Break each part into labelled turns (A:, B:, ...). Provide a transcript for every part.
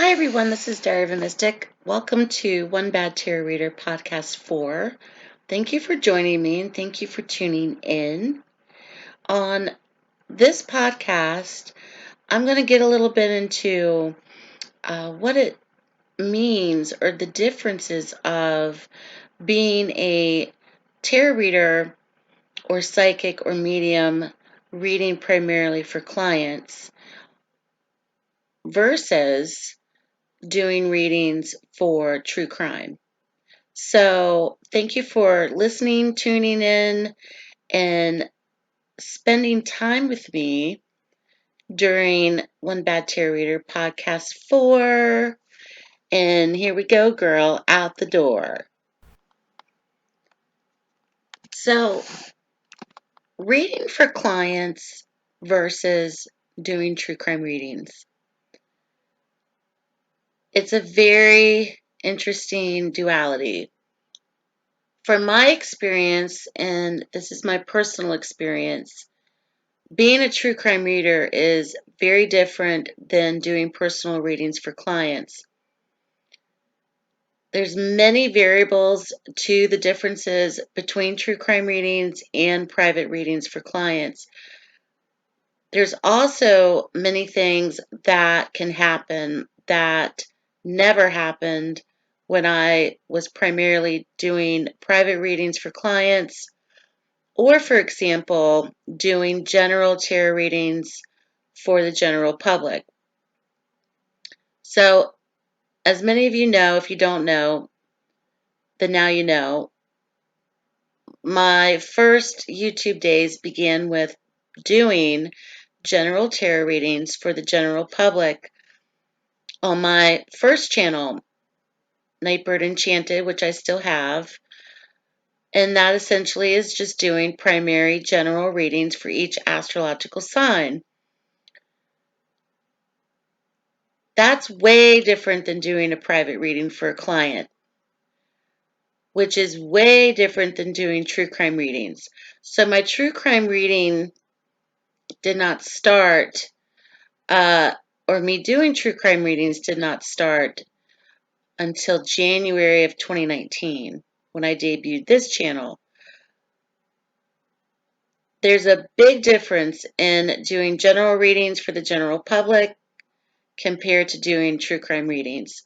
A: Hi everyone, this is Diary of a Mystic. Welcome to One Bad Tarot Reader Podcast 4. Thank you for joining me and thank you for tuning in. On this podcast, I'm going to get a little bit into what it means or the differences of being a tarot reader or psychic or medium reading primarily for clients versus doing readings for true crime. So, thank you for listening, tuning in, and spending time with me during One Bad Tarot Reader Podcast 4. And here we go, girl, out the door. So, reading for clients versus doing true crime readings. It's a very interesting duality. From my experience, and this is my personal experience, being a true crime reader is very different than doing personal readings for clients. There's many variables to the differences between true crime readings and private readings for clients. There's also many things that can happen that never happened when I was primarily doing private readings for clients, or, for example, doing general tarot readings for the general public. So, as many of you know, if you don't know, then now you know, my first YouTube days began with doing general tarot readings for the general public on my first channel, Nightbird Enchanted, which I still have. And that essentially is just doing primary general readings for each astrological sign. That's way different than doing a private reading for a client, which is way different than doing true crime readings. So my true crime reading did not start, or me doing true crime readings did not start until January of 2019 when I debuted this channel. There's a big difference in doing general readings for the general public compared to doing true crime readings.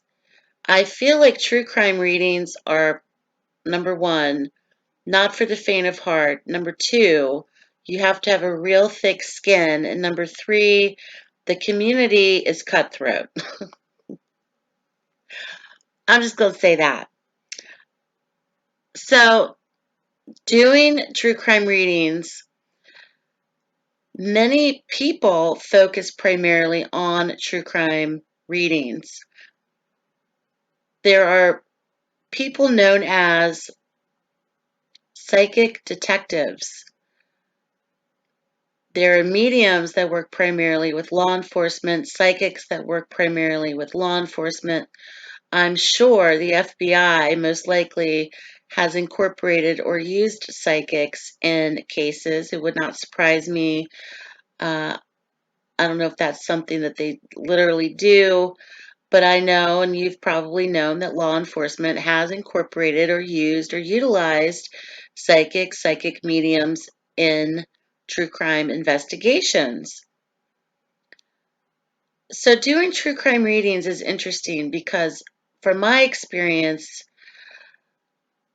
A: I feel like true crime readings are, number one, not for the faint of heart. Number two, you have to have a real thick skin. And number three, the community is cutthroat. I'm just going to say that. So, doing true crime readings, many people focus primarily on true crime readings. There are people known as psychic detectives. There are mediums that work primarily with law enforcement, psychics that work primarily with law enforcement. I'm sure the FBI most likely has incorporated or used psychics in cases. It would not surprise me. I don't know if that's something that they literally do, but I know, and you've probably known, that law enforcement has incorporated or used or utilized psychic mediums in true crime investigations. So doing true crime readings is interesting because from my experience,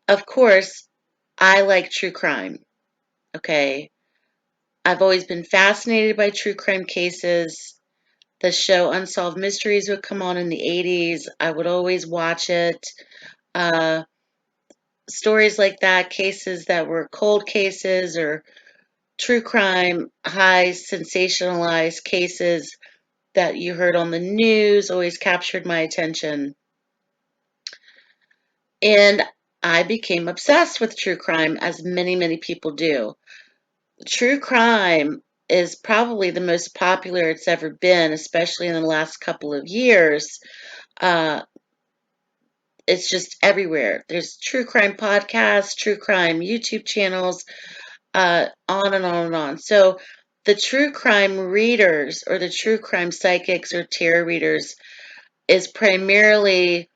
A: of course, I like true crime. Okay. I've always been fascinated by true crime cases. The show Unsolved Mysteries would come on in the 80s. I would always watch it. Uh, Stories like that, cases that were cold cases or true crime, high sensationalized cases that you heard on the news, always captured my attention. And I became obsessed with true crime, as many people do. True crime is probably the most popular it's ever been, especially in the last couple of years. Uh, it's just everywhere. There's true crime podcasts, true crime YouTube channels, on and on and on. So the true crime readers or the true crime psychics or tarot readers, is primarily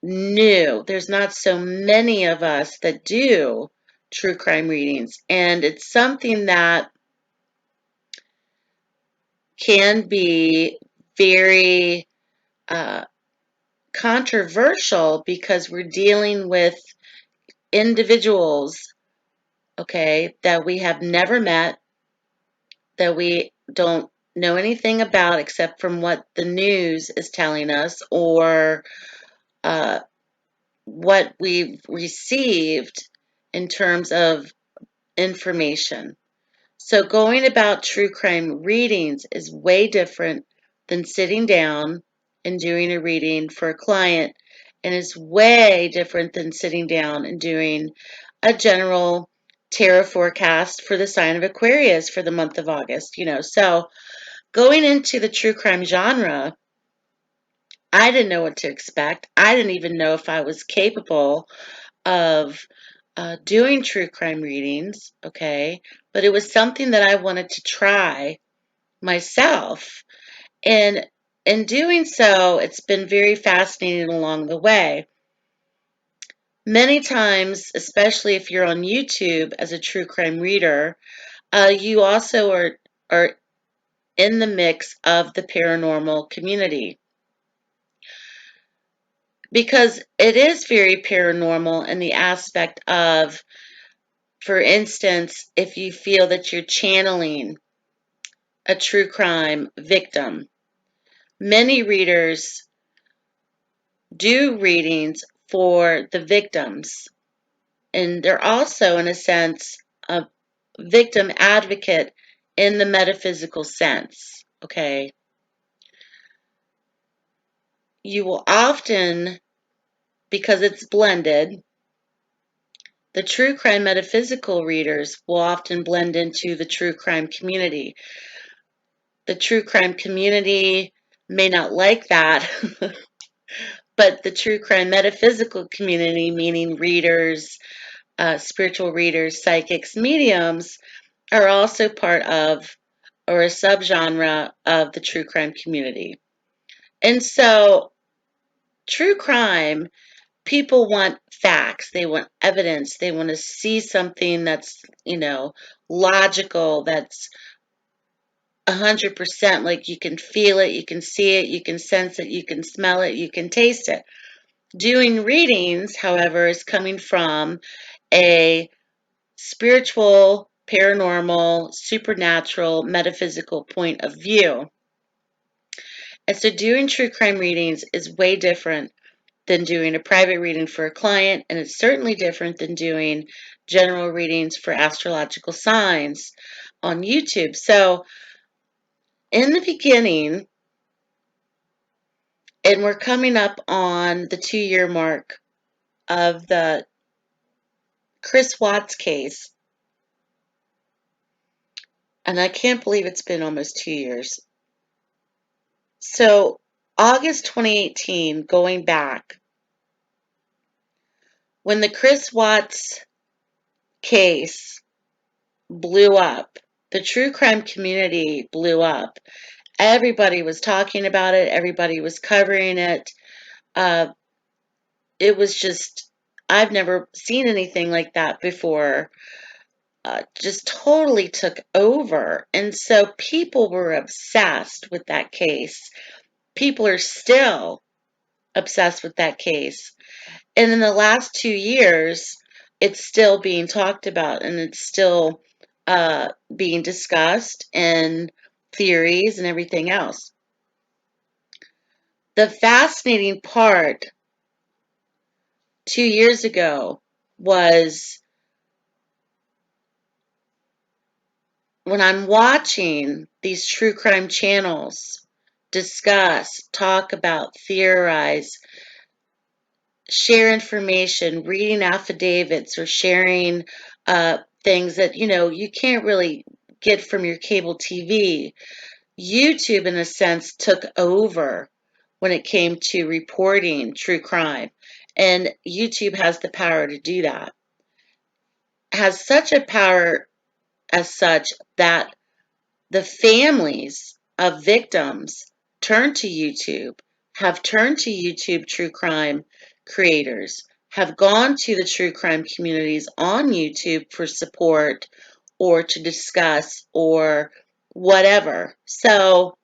A: new. There's not so many of us that do true crime readings, and it's something that can be very controversial because we're dealing with individuals, okay, that we have never met, that we don't know anything about except from what the news is telling us or uh, what we've received in terms of information. So, going about true crime readings is way different than sitting down and doing a reading for a client, and is way different than sitting down and doing a general tarot forecast for the sign of Aquarius for the month of August. So going into the true crime genre, I didn't know what to expect. I didn't even know if I was capable of doing true crime readings, okay? But it was something that I wanted to try myself. And in doing so, it's been very fascinating along the way. Many times, especially if you're on YouTube as a true crime reader, you also are in the mix of the paranormal community. Because it is very paranormal in the aspect of, for instance, if you feel that you're channeling a true crime victim, many readers do readings for the victims, and they're also, in a sense, a victim advocate in the metaphysical sense. Okay, you will often, because it's blended, the true crime metaphysical readers will often blend into the true crime community. The true crime community may not like that, but the true crime metaphysical community, meaning readers, spiritual readers, psychics, mediums, are also part of or a subgenre of the true crime community. And so, true crime, people want facts, they want evidence, they want to see something that's, logical, that's 100%, like you can feel it, you can see it, you can sense it, you can smell it, you can taste it. Doing readings, however, is coming from a spiritual, paranormal, supernatural, metaphysical point of view. And so doing true crime readings is way different than doing a private reading for a client, and it's certainly different than doing general readings for astrological signs on YouTube. So in the beginning, and we're coming up on the 2-year mark of the Chris Watts case, and I can't believe it's been almost 2 years. So August 2018, going back, when the Chris Watts case blew up, the true crime community blew up. Everybody was talking about it. Everybody was covering it. Uh, it was just, I've never seen anything like that before. Just totally took over. And so people were obsessed with that case. People are still obsessed with that case. And in the last 2 years, it's still being talked about and it's still being discussed and theories and everything else. The fascinating part 2 years ago was when I'm watching these true crime channels discuss, talk about, theorize, share information, reading affidavits, or sharing things that you can't really get from your cable TV. YouTube, in a sense, took over when it came to reporting true crime, and YouTube has the power to do that. It has such a power as such that the families of victims turn to YouTube have turned to YouTube true crime creators, have gone to the true crime communities on YouTube for support or to discuss or whatever. So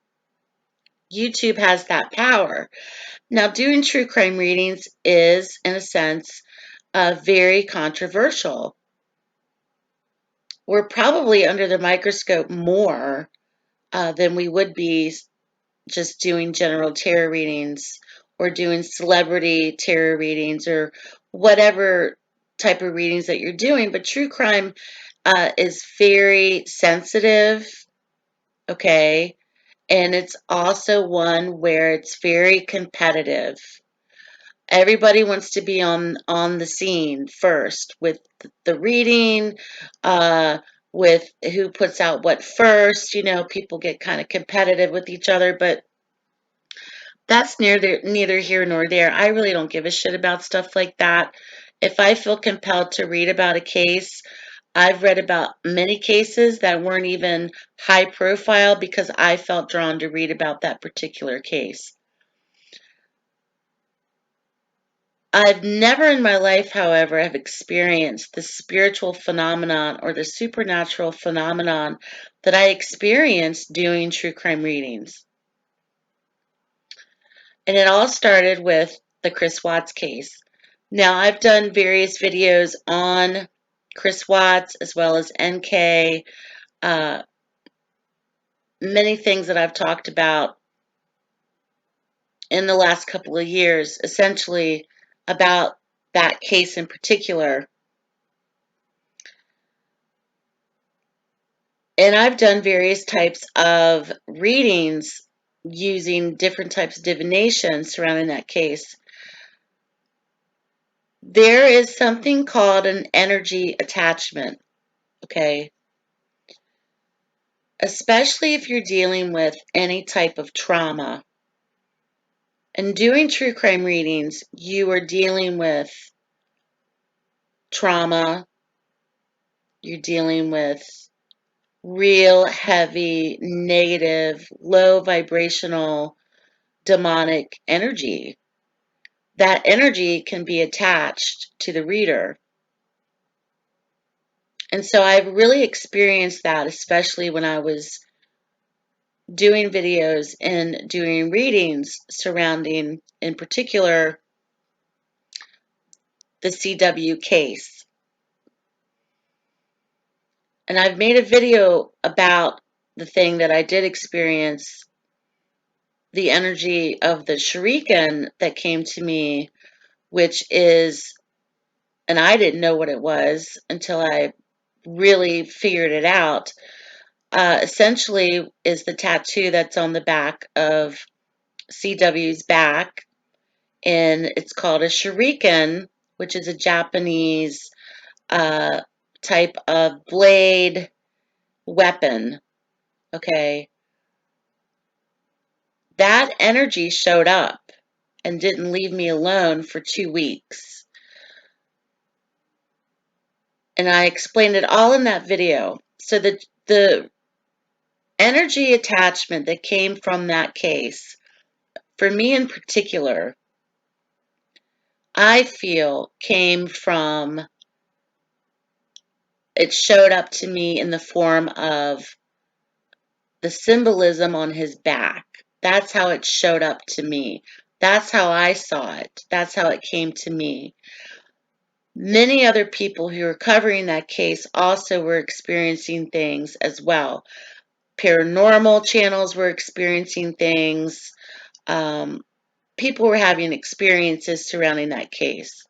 A: YouTube has that power. Now, doing true crime readings is, in a sense, very controversial. We're probably under the microscope more than we would be just doing general tarot readings or doing celebrity tarot readings or whatever type of readings that you're doing. But true crime is very sensitive, okay? And it's also one where it's very competitive. Everybody wants to be on the scene first with the reading, uh, with who puts out what first. You know, people get kind of competitive with each other, but that's neither here nor there. I really don't give a shit about stuff like that. If I feel compelled to read about a case, I've read about many cases that weren't even high profile because I felt drawn to read about that particular case. I've never in my life, however, have experienced the spiritual phenomenon or the supernatural phenomenon that I experienced doing true crime readings. And it all started with the Chris Watts case. Now, I've done various videos on Chris Watts as well as NK, uh, many things that I've talked about in the last couple of years, essentially about that case in particular. And I've done various types of readings using different types of divination surrounding that case. There is something called an energy attachment, okay? Especially if you're dealing with any type of trauma. And doing true crime readings, you are dealing with trauma, you're dealing with real heavy, negative, low vibrational, demonic energy. That energy can be attached to the reader. And so I've really experienced that, especially when I was doing videos and doing readings surrounding, in particular, the CW case. And I've made a video about the thing that I did experience, the energy of the shuriken that came to me, which is, and I didn't know what it was until I really figured it out, essentially is the tattoo that's on the back of CW's back, and it's called a shuriken, which is a Japanese uh, type of blade weapon. Okay, that energy showed up and didn't leave me alone for 2 weeks. And I explained it all in that video. So the energy attachment that came from that case, for me in particular, I feel came from, it showed up to me in the form of the symbolism on his back. That's how it showed up to me. That's how I saw it. That's how it came to me. Many other people who were covering that case also were experiencing things as well. Paranormal channels were experiencing things. People were having experiences surrounding that case.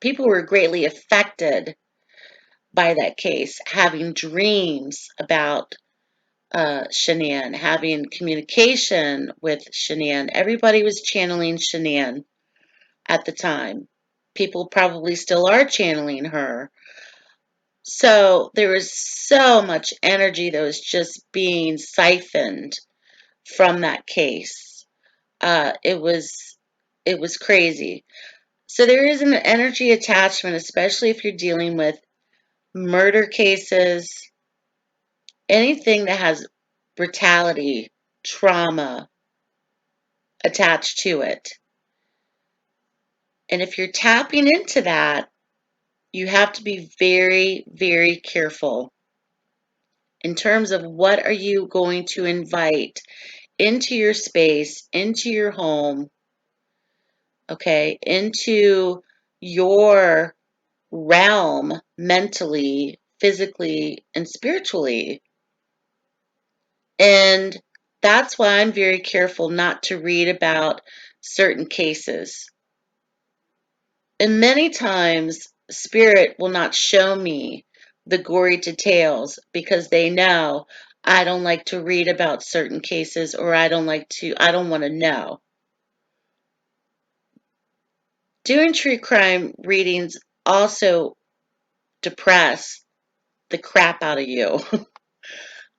A: People were greatly affected by that case, having dreams about Shanann, having communication with Shanann. Everybody was channeling Shanann at the time. People probably still are channeling her. So there was so much energy that was just being siphoned from that case. It was crazy. So there is an energy attachment, especially if you're dealing with murder cases, anything that has brutality, trauma, attached to it. And if you're tapping into that, you have to be very, very careful in terms of what are you going to invite into your space, into your home, okay, into your realm mentally, physically, and spiritually. And that's why I'm very careful not to read about certain cases. And many times, Spirit will not show me the gory details because they know I don't like to read about certain cases, or I don't want to know. Doing true crime readings also depress the crap out of you.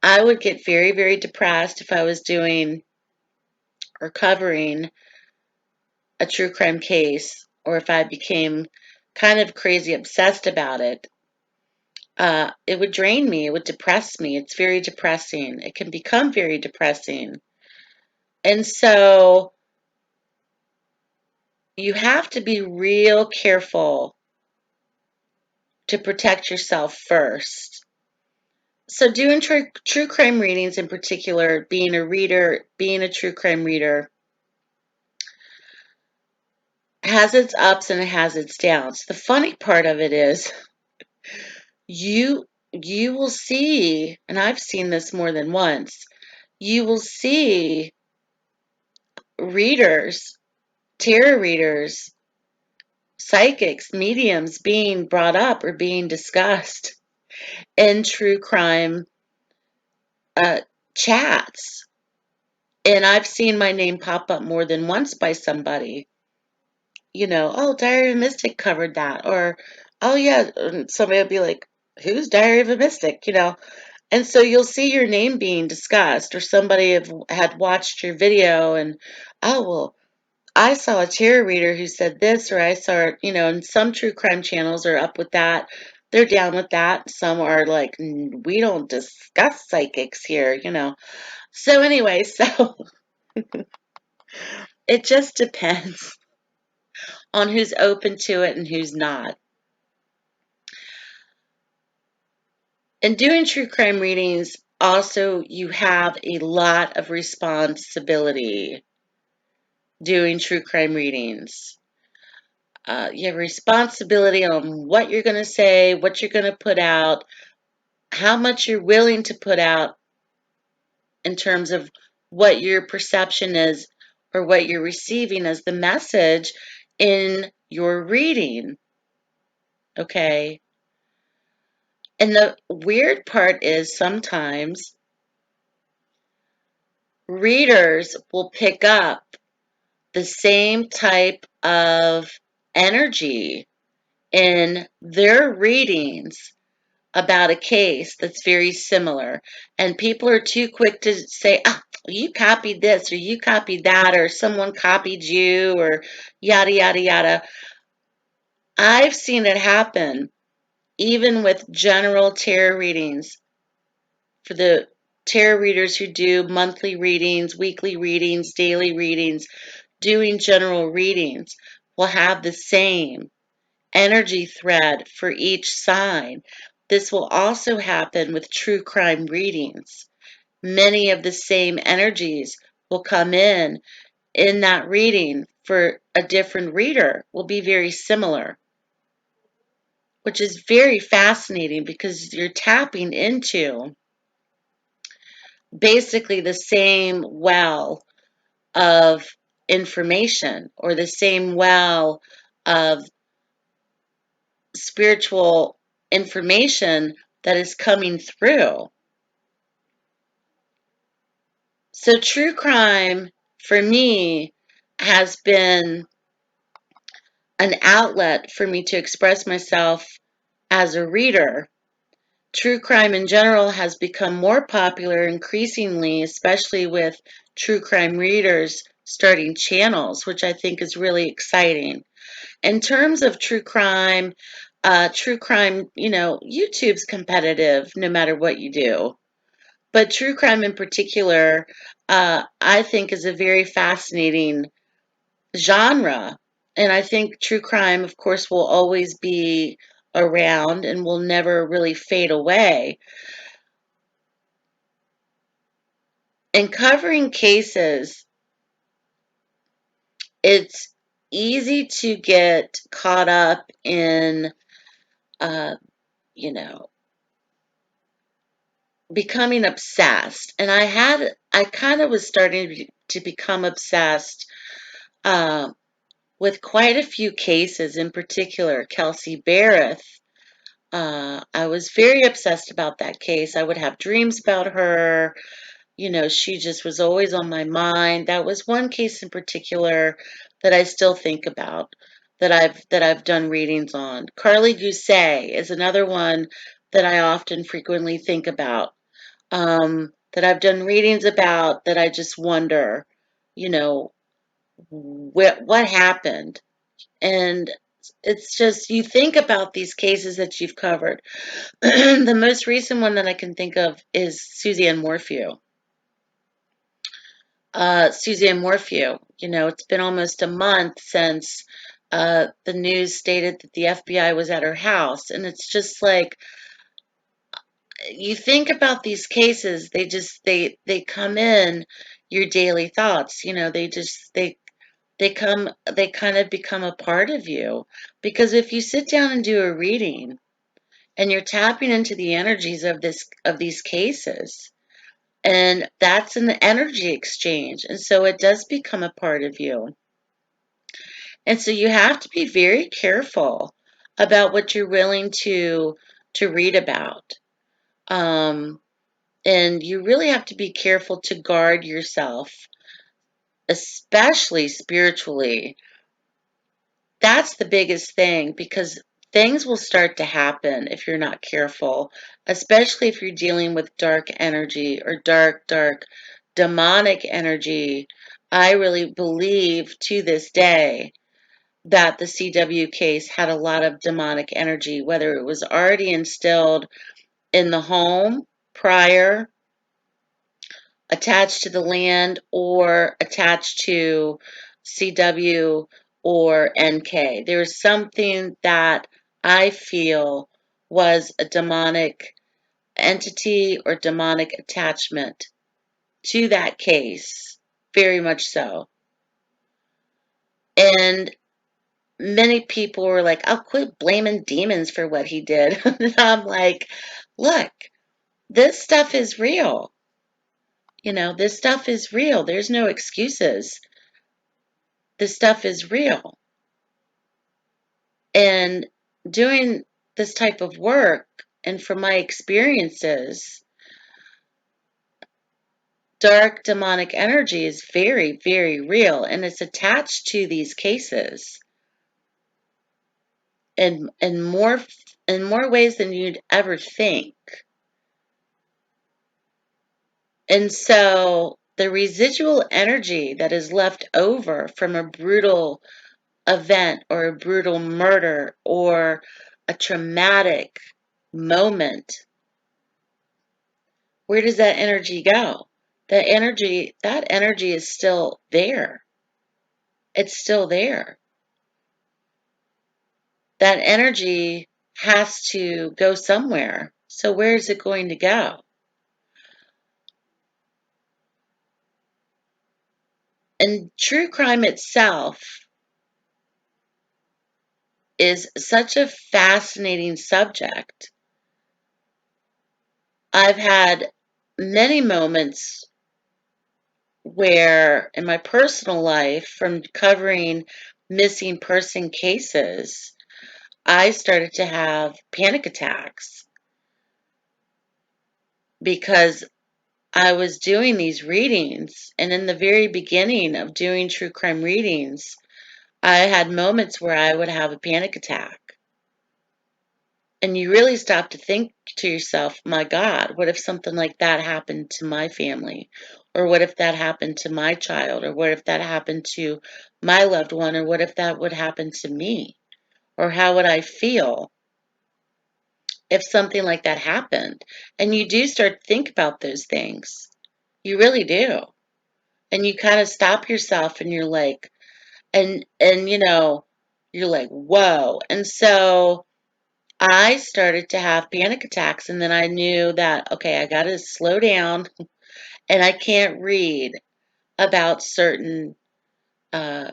A: I would get very, very depressed if I was doing or covering a true crime case, or if I became kind of crazy obsessed about it. It would drain me. It would depress me. It's very depressing. It can become very depressing. And so you have to be real careful to protect yourself first. So doing true crime readings in particular, being a reader, being a true crime reader, has its ups and it has its downs. The funny part of it is you you will see, and I've seen this more than once, you will see readers, tarot readers, psychics, mediums being brought up or being discussed in true crime uh, chats. And I've seen my name pop up more than once by somebody. Oh, Diary of a Mystic covered that. Or, oh, yeah, and somebody will be like, who's Diary of a Mystic? And so you'll see your name being discussed, or somebody had watched your video and, oh, well, I saw a tarot reader who said this, or I saw it, and some true crime channels are up with that. They're down with that. Some are like, we don't discuss psychics here. So anyway, so it just depends on who's open to it and who's not. And doing true crime readings, also, you have a lot of responsibility doing true crime readings. You have responsibility on what you're going to say, what you're going to put out, how much you're willing to put out in terms of what your perception is or what you're receiving as the message in your reading. Okay. And the weird part is sometimes readers will pick up the same type of energy in their readings about a case that's very similar. And people are too quick to say, you copied this or you copied that or someone copied you or yada, yada, yada. I've seen it happen even with general tarot readings. For the tarot readers who do monthly readings, weekly readings, daily readings, doing general readings will have the same energy thread for each sign. This will also happen with true crime readings. Many of the same energies will come in that reading for a different reader, will be very similar, which is very fascinating because you're tapping into basically the same well of information or the same well of spiritual information that is coming through. So, true crime for me has been an outlet for me to express myself as a reader. True crime in general has become more popular increasingly, especially with true crime readers starting channels, which I think is really exciting. In terms of true crime, YouTube's competitive no matter what you do. But true crime in particular, I think is a very fascinating genre. And I think true crime, of course, will always be around and will never really fade away. In covering cases, it's easy to get caught up in, uh, you know, becoming obsessed. And I kind of was starting to become obsessed uh, with quite a few cases, in particular, Kelsey Barrett. I was very obsessed about that case. I would have dreams about her. You know, she just was always on my mind. That was one case in particular that I still think about, that I've done readings on. Carly Gousset is another one that I often frequently think about. That I've done readings about, that I just wonder, you know, what happened. And it's just, you think about these cases that you've covered. The most recent one that I can think of is Suzanne Morphew. Suzanne Morphew, you know, it's been almost a month since the news stated that the FBI was at her house. And it's just like, you think about these cases, they come in your daily thoughts. You know, they kind of become a part of you. Because if you sit down and do a reading and you're tapping into the energies of these cases, and that's an energy exchange, and so it does become a part of you. And so you have to be very careful about what you're willing to read about. Um, and you really have to be careful to guard yourself, especially spiritually. That's the biggest thing, because things will start to happen if you're not careful, especially if you're dealing with dark energy or dark demonic energy. I really believe to this day that the CW case had a lot of demonic energy, whether it was already instilled in the home prior, attached to the land, or attached to CW or NK. There's something that I feel was a demonic entity or demonic attachment to that case, very much so. And many people were like, "I'll quit blaming demons for what he did." And I'm like, look, this stuff is real. You know, this stuff is real. There's no excuses. This stuff is real. And doing this type of work, and from my experiences, dark demonic energy is very real, and it's attached to these cases in more ways than you'd ever think. And so the residual energy that is left over from a brutal event or a brutal murder or a traumatic moment, where does that energy go? That energy is still there. It's still there. That energy has to go somewhere. So where is it going to go? And true crime itself is such a fascinating subject. I've had many moments where, in my personal life, from covering missing person cases, I started to have panic attacks because I was doing these readings. And in the very beginning of doing true crime readings, I had moments where I would have a panic attack. And you really stop to think to yourself, my God, what if something like that happened to my family? Or what if that happened to my child? Or what if that happened to my loved one? Or what if that would happen to me? Or how would I feel? if something like that happened. And you do start to think about those things. You really do. And you kind of stop yourself and you're like, and you're like, whoa. And so I started to have panic attacks, and then I knew that, okay, I got to slow down and I can't read about certain uh,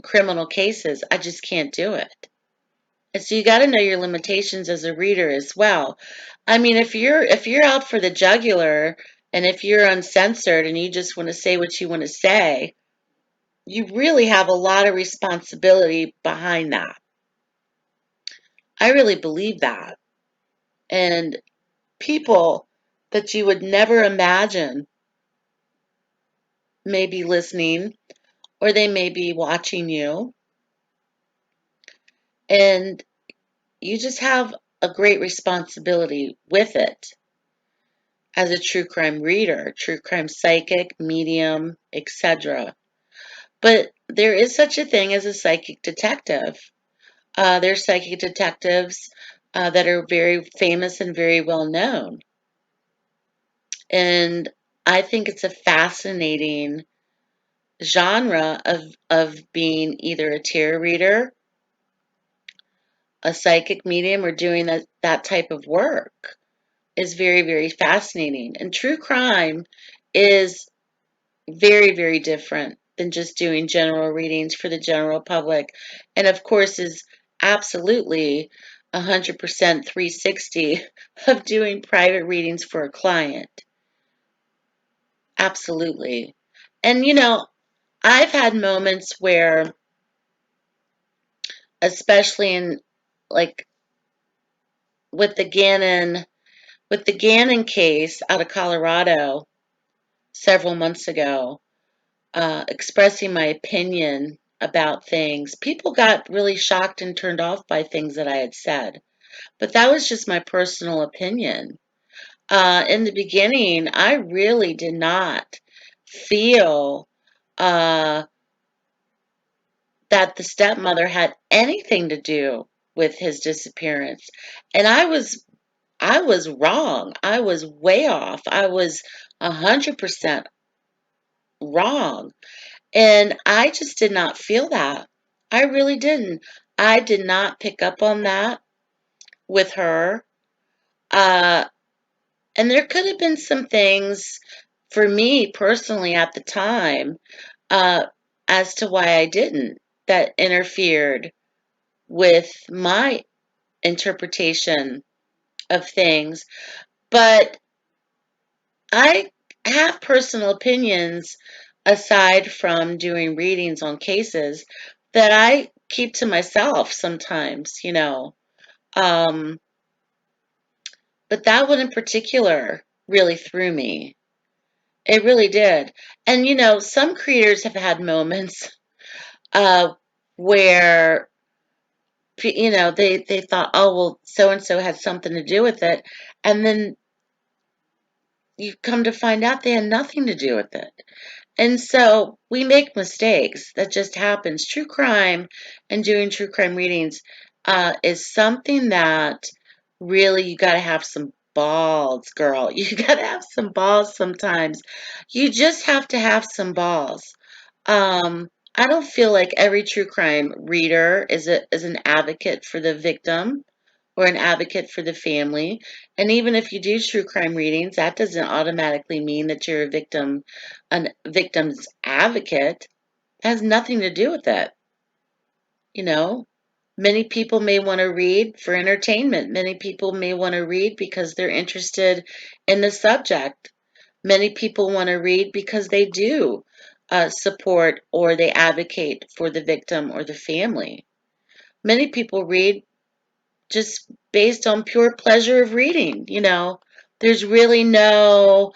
A: criminal cases. I just can't do it. And so you got to know your limitations as a reader as well. I mean, if you're out for the jugular and if you're uncensored and you just want to say what you want to say, you really have a lot of responsibility behind that. I really believe that. And people that you would never imagine may be listening or they may be watching you. And you just have a great responsibility with it as a true crime reader, true crime psychic, medium, etc. But there is such a thing as a psychic detective. There's psychic detectives that are very famous and very well known. And I think it's a fascinating genre of being either a tarot reader, a psychic medium, or doing that type of work is very, very fascinating. And true crime is very, very different than just doing general readings for the general public. And of course, is absolutely 100% 360 of doing private readings for a client. Absolutely. And I've had moments where, especially in like with the Gannon, with the Gannon case out of Colorado several months ago, expressing my opinion about things, people got really shocked and turned off by things that I had said. But that was just my personal opinion. In the beginning, I really did not feel uh, that the stepmother had anything to do with his disappearance. And I was wrong. I was way off. I was 100% wrong. And I just did not feel that. I really didn't. I did not pick up on that with her. Uh, and there could have been some things for me personally at the time uh, as to why I didn't that interfered with my interpretation of things. But I have personal opinions aside from doing readings on cases that I keep to myself sometimes. Um, but that one in particular really threw me. It really did. And some creators have had moments uh, where they thought, oh well, so and so had something to do with it, and then you come to find out they had nothing to do with it. And so we make mistakes. That just happens. True crime and doing true crime readings is something that really you got to have some balls, girl. You got to have some balls sometimes. You just have to have some balls. I don't feel like every true crime reader is an advocate for the victim or an advocate for the family. And even if you do true crime readings, that doesn't automatically mean that you're a victim's advocate. It has nothing to do with that. You know, many people may want to read for entertainment. Many people may want to read because they're interested in the subject. Many people want to read because they do support or they advocate for the victim or the family. Many people read just based on pure pleasure of reading. There's really no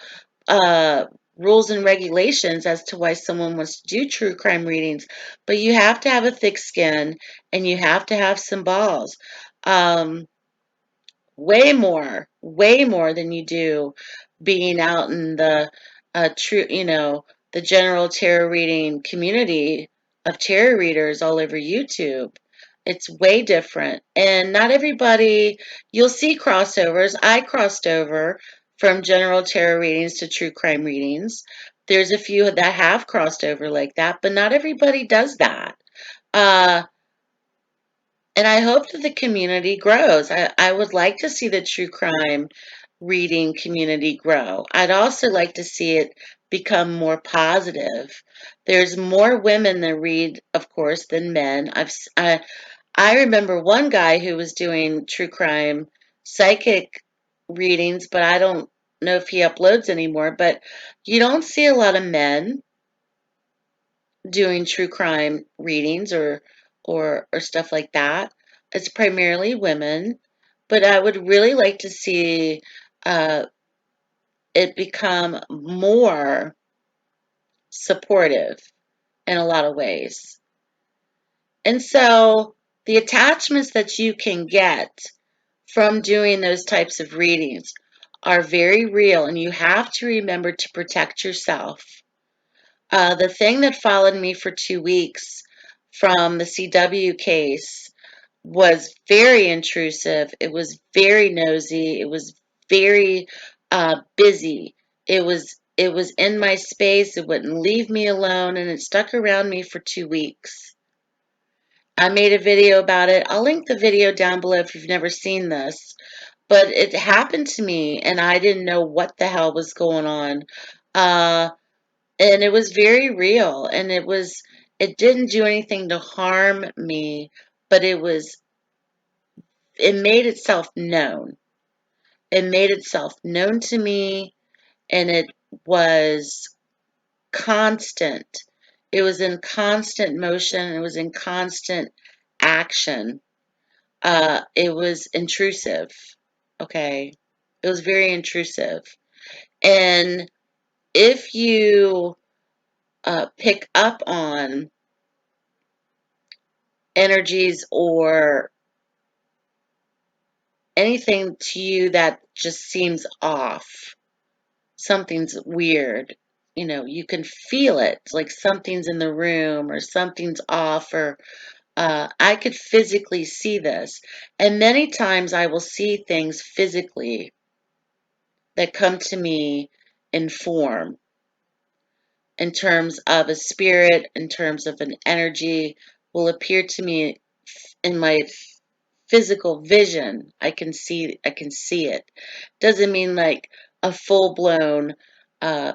A: uh, rules and regulations as to why someone wants to do true crime readings, but you have to have a thick skin and you have to have some balls. Um, way more than you do being out in the the general tarot reading community of tarot readers all over YouTube. It's way different. And not everybody, you'll see crossovers. I crossed over from general tarot readings to true crime readings. There's a few that have crossed over like that, but not everybody does that. Uh, and I hope that the community grows. I would like to see the true crime reading community grow. I'd also like to see it become more positive. There's more women that read, of course, than men. I remember one guy who was doing true crime psychic readings, but I don't know if he uploads anymore. But you don't see a lot of men doing true crime readings or stuff like that. It's primarily women, but I would really like to see uh, it become more supportive in a lot of ways. And so the attachments that you can get from doing those types of readings are very real, and you have to remember to protect yourself. The thing that followed me for 2 weeks from the CW case was very intrusive. It was very nosy. It was very busy. It was in my space. It wouldn't leave me alone, and it stuck around me for 2 weeks. I made a video about it. I'll link the video down below if you've never seen this. But it happened to me, and I didn't know what the hell was going on. Uh, and it was very real, and it didn't do anything to harm me, but it made itself known. It made itself known to me, and it was constant. It was in constant motion. It was in constant action. It was intrusive. Okay. It was very intrusive. And if you pick up on energies or anything to you that just seems off, something's weird, you can feel it, like something's in the room or something's off, or I could physically see this. And many times I will see things physically that come to me in form, in terms of a spirit, in terms of an energy, will appear to me in my physical vision. I can see it. Doesn't mean like a full-blown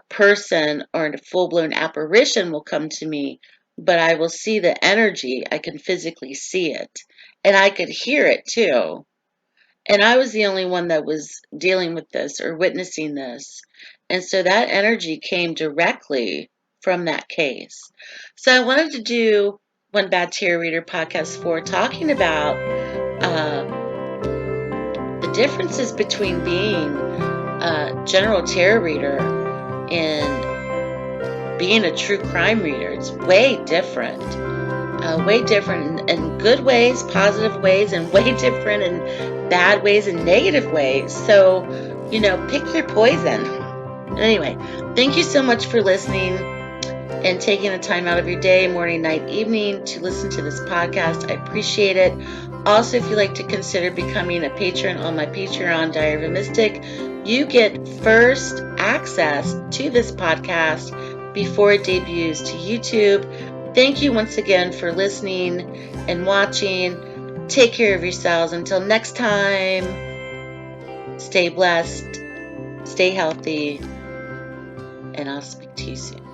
A: person or a full-blown apparition will come to me, but I will see the energy. I can physically see it, and I could hear it too. And I was the only one that was dealing with this or witnessing this. And so that energy came directly from that case. So I wanted to do One Bad Tarot Reader podcast 4, talking about the differences between being a general tarot reader and being a true crime reader. It's way different in good ways, positive ways, and way different in bad ways and negative ways. So, pick your poison. Anyway, thank you so much for listening and taking the time out of your day, morning, night, evening, to listen to this podcast. I appreciate it. Also, if you'd like to consider becoming a patron on my Patreon, Diary of a Mystic, you get first access to this podcast before it debuts to YouTube. Thank you once again for listening and watching. Take care of yourselves. Until next time, stay blessed, stay healthy, and I'll speak to you soon.